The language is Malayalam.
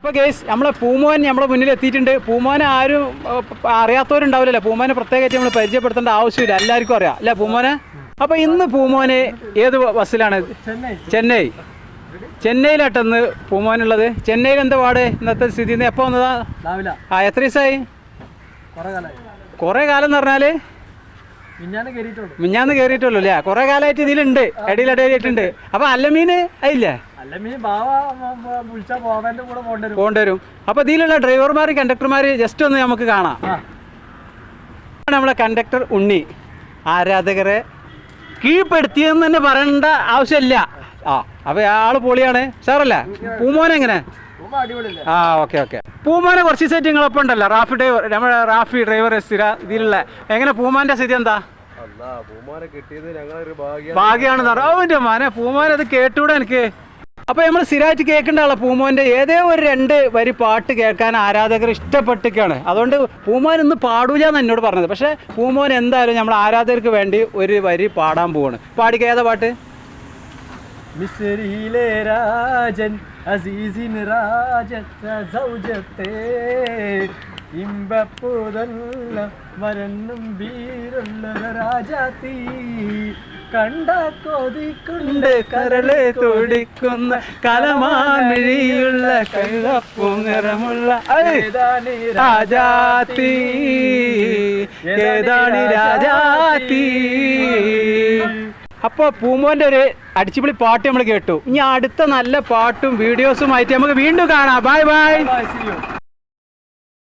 ഇപ്പോൾ കേസ് നമ്മളെ പൂമോൻ നമ്മളെ മുന്നിൽ എത്തിയിട്ടുണ്ട്. പൂമോനെ ആരും അറിയാത്തവരുണ്ടാവില്ലല്ലോ. പൂമോനെ പ്രത്യേകിച്ച് നമ്മൾ പരിചയപ്പെടുത്തേണ്ട ആവശ്യമില്ല, എല്ലാവർക്കും അറിയാം അല്ലേ പൂമോനെ. അപ്പോൾ ഇന്ന് പൂമോന് ഏത് ബസ്സിലാണ്? ചെന്നൈയിലാട്ടെന്ന് പൂമോനുള്ളത്. ചെന്നൈയിൽ എന്താ പാട് ഇന്നത്തെ സ്ഥിതി? എപ്പോൾ വന്നതാ? എത്ര ദിവസമായി? കുറേ കാലം എന്ന് പറഞ്ഞാൽ മിഞ്ഞാന്ന് കയറിയിട്ടുള്ളൂ അല്ലേ? കുറേ കാലമായിട്ട് ഇതിലുണ്ട്, ഇടയിലിടയിലായിട്ടുണ്ട്. അപ്പോൾ അല്ലമീൻ അതില്ലേ പോകേണ്ടി. അപ്പോൾ ഇതിലുള്ള ഡ്രൈവർമാർ കണ്ടക്ടർമാർ ജസ്റ്റ് ഒന്ന് നമുക്ക് കാണാം. നമ്മളെ കണ്ടക്ടർ ഉണ്ണി ആരാധകരെ കീഴ്പ്പെടുത്തിയെന്ന് തന്നെ പറയേണ്ട ആവശ്യമില്ല. അപ്പോൾ ആള് പൊളിയാണ് സാറല്ലേ. പൂമോനെങ്ങനെ? ഓക്കെ. പൂമോനെ കുറച്ച് സെറ്റ് നിങ്ങളൊപ്പം ഉണ്ടല്ലോ, നമ്മുടെ റാഫി ഡ്രൈവർ സ്ഥിര ഇതിലുള്ള. എങ്ങനെ പൂമാന്റെ സ്ഥിതി എന്താ? ഭാഗ്യമാണെന്ന് പറഞ്ഞു. അവൻ്റെ മോനെ പൂമോനെ അത് കേട്ടുകൂടെ എനിക്ക്. അപ്പോൾ നമ്മൾ സ്ഥിരമായിട്ട് കേൾക്കേണ്ട ആളാണ് പൂമോൻ്റെ. ഏതോ ഒരു 2 വരി പാട്ട് കേൾക്കാൻ ആരാധകർ ഇഷ്ടപ്പെട്ടിരിക്കുകയാണ്. അതുകൊണ്ട് പൂമോൻ ഇന്ന് പാടൂല എന്ന് എന്നോട് പറഞ്ഞത്. പക്ഷേ പൂമോൻ എന്തായാലും നമ്മൾ ആരാധകർക്ക് വേണ്ടി ഒരു വരി പാടാൻ പോവാണ്. പാടിക്ക. ഏതാ പാട്ട്? മിസ്രിയിലെ രാജൻ അസീസിൻ രാജത്തെ ഇമ്പപ്പുതല്ല മരന്നും വീരുള്ള രാജാത്തി കണ്ട കൊതിക്കൊണ്ട് കരളെ തുടിക്കുന്ന കലമാൻമിഴിയുള്ള കൈതപ്പും നിറമുള്ള രാജാത്തി ഏതാണി രാജാത്തി. അപ്പോൾ പൂമോൻ്റെ ഒരു അടിച്ചുപൊളി പാട്ട് നമ്മൾ കേട്ടു. ഇനി അടുത്ത നല്ല പാട്ടും വീഡിയോസുമായിട്ട് നമുക്ക് വീണ്ടും കാണാം. ബൈ.